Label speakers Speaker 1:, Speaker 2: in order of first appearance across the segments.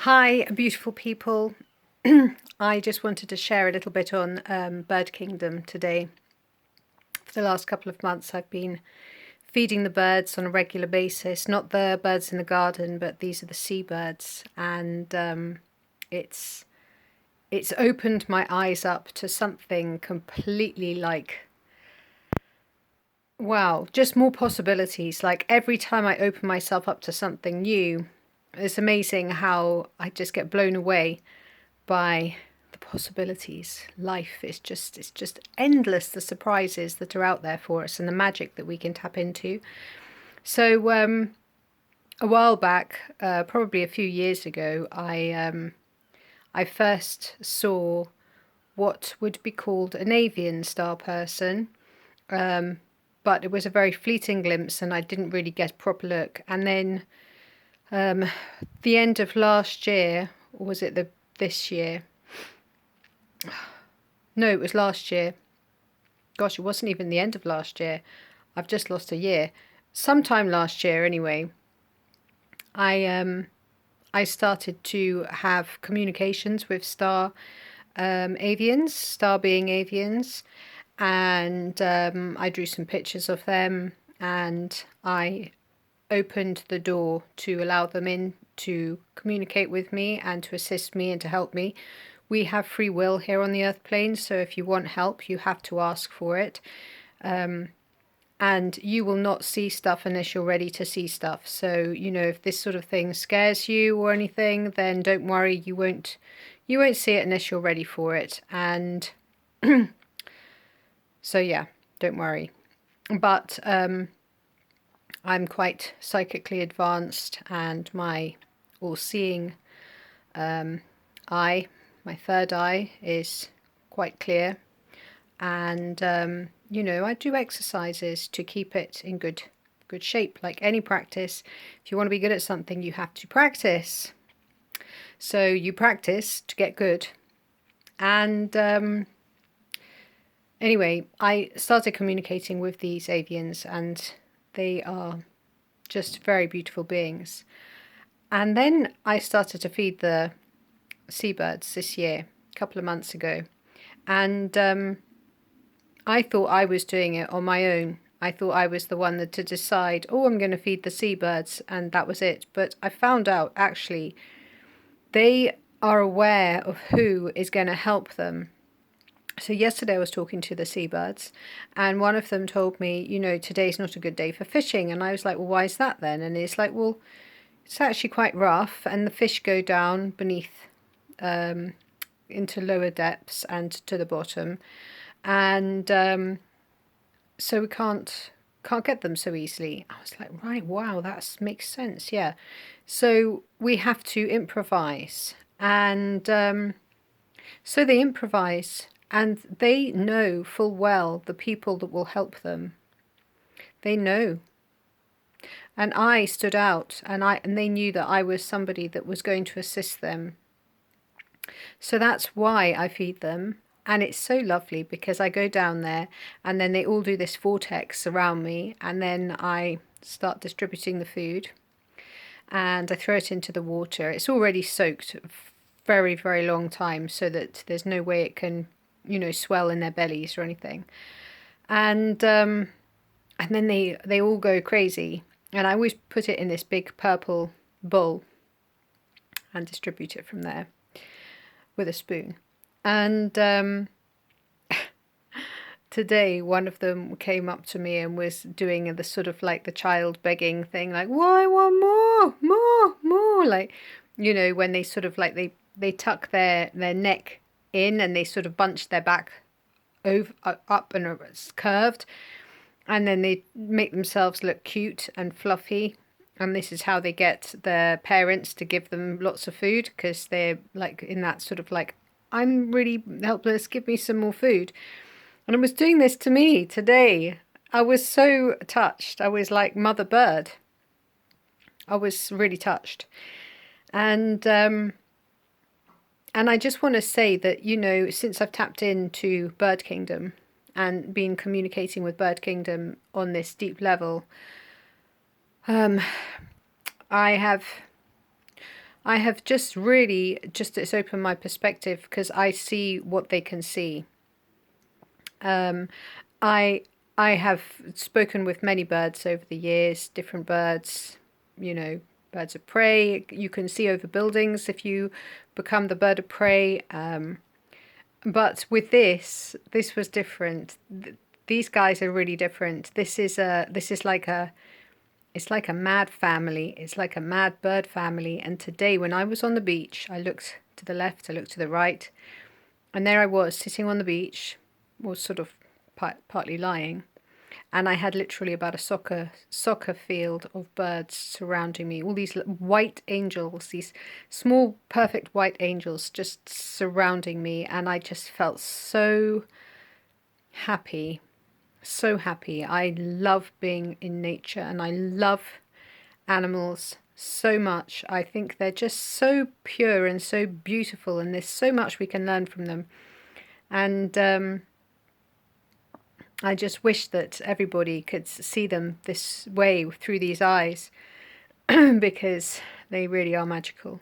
Speaker 1: Hi, beautiful people. I just wanted to share a little bit on Bird Kingdom today. For the last couple of months, I've been feeding the birds on a regular basis. Not the birds in the garden, but these are the seabirds. And it's opened my eyes up to something completely wow, just more possibilities. Like every time I open myself up to something new, it's amazing how I just get blown away by the possibilities. Life is it's just endless, the surprises that are out there for us and the magic that we can tap into. So a while back, probably a few years ago, I first saw what would be called an avian star person. But it was a very fleeting glimpse and I didn't really get a proper look. And then the end of last year, or was it this year? No, it was last year. Gosh, it wasn't even the end of last year. I've just lost a year. Sometime last year anyway, I started to have communications with star avians, star being avians, and I drew some pictures of them and I opened the door to allow them in to communicate with me and to assist me and to help me. We have free will here on the earth plane, so if you want help, you have to ask for it. And you will not see stuff unless you're ready to see stuff. So, you know, if this sort of thing scares you or anything, then don't worry, you won't see it unless you're ready for it. And so yeah, don't worry. But I'm quite psychically advanced, and my all-seeing eye, my third eye, is quite clear. And you know, I do exercises to keep it in good shape. Like any practice, if you want to be good at something, you have to practice. So you practice to get good. And anyway, I started communicating with these avians, and they are just very beautiful beings. And then I started to feed the seabirds this year, a couple of months ago. And I thought I was doing it on my own. I thought I was the one that to decide, oh, I'm going to feed the seabirds, and that was it. But I found out, actually, they are aware of who is going to help them. So yesterday I was talking to the seabirds, and one of them told me, you know, today's not a good day for fishing. And I was like, well, why is that then? And it's like, well, it's actually quite rough, and the fish go down beneath into lower depths and to the bottom. And so we can't get them so easily. I was like, right, wow, that makes sense, yeah. So we have to improvise. And so they improvise, and they know full well the people that will help them. They know. And I stood out, and they knew that I was somebody that was going to assist them. So that's why I feed them. And it's so lovely because I go down there and then they all do this vortex around me, and then I start distributing the food and I throw it into the water. It's already soaked very, very long time, so that there's no way it can, you know, swell in their bellies or anything. And then they all go crazy, and I always put it in this big purple bowl and distribute it from there with a spoon. And today one of them came up to me and was doing the sort of like the child begging thing, like, why, want more, like, you know, when they sort of like they tuck their neck in and they sort of bunch their back over up and it's curved, and then they make themselves look cute and fluffy. And this is how they get their parents to give them lots of food, because they're like in that sort of like, I'm really helpless, give me some more food. And it was doing this to me today. I was so touched. I was like mother bird. I was really touched. And I just want to say that, you know, since I've tapped into Bird Kingdom and been communicating with Bird Kingdom on this deep level, I I have just really, it's opened my perspective because I see what they can see. I I have spoken with many birds over the years, different birds, you know, birds of prey. You can see over buildings if you become the bird of prey. But with this was different. These guys are really different. This is like a it's like a mad family. It's like a mad bird family. And today, when I was on the beach, I looked to the left, I looked to the right, and there I was sitting on the beach, was sort of partly lying, and I had literally about a soccer field of birds surrounding me. All these white angels, these small, perfect white angels, just surrounding me, and I just felt so happy. So happy. I love being in nature and I love animals so much. I think they're just so pure and so beautiful, and there's so much we can learn from them. And I just wish that everybody could see them this way through these eyes because they really are magical.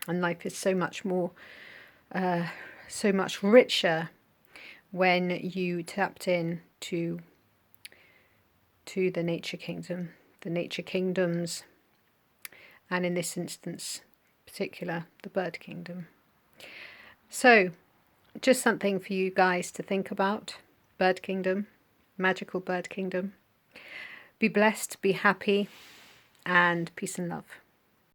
Speaker 1: And life is so much more, so much richer when you tapped in to the nature kingdom, the nature kingdoms, and in this instance particular, the bird kingdom. So just something for you guys to think about. Bird kingdom, magical bird kingdom. Be blessed, be happy, and peace and love.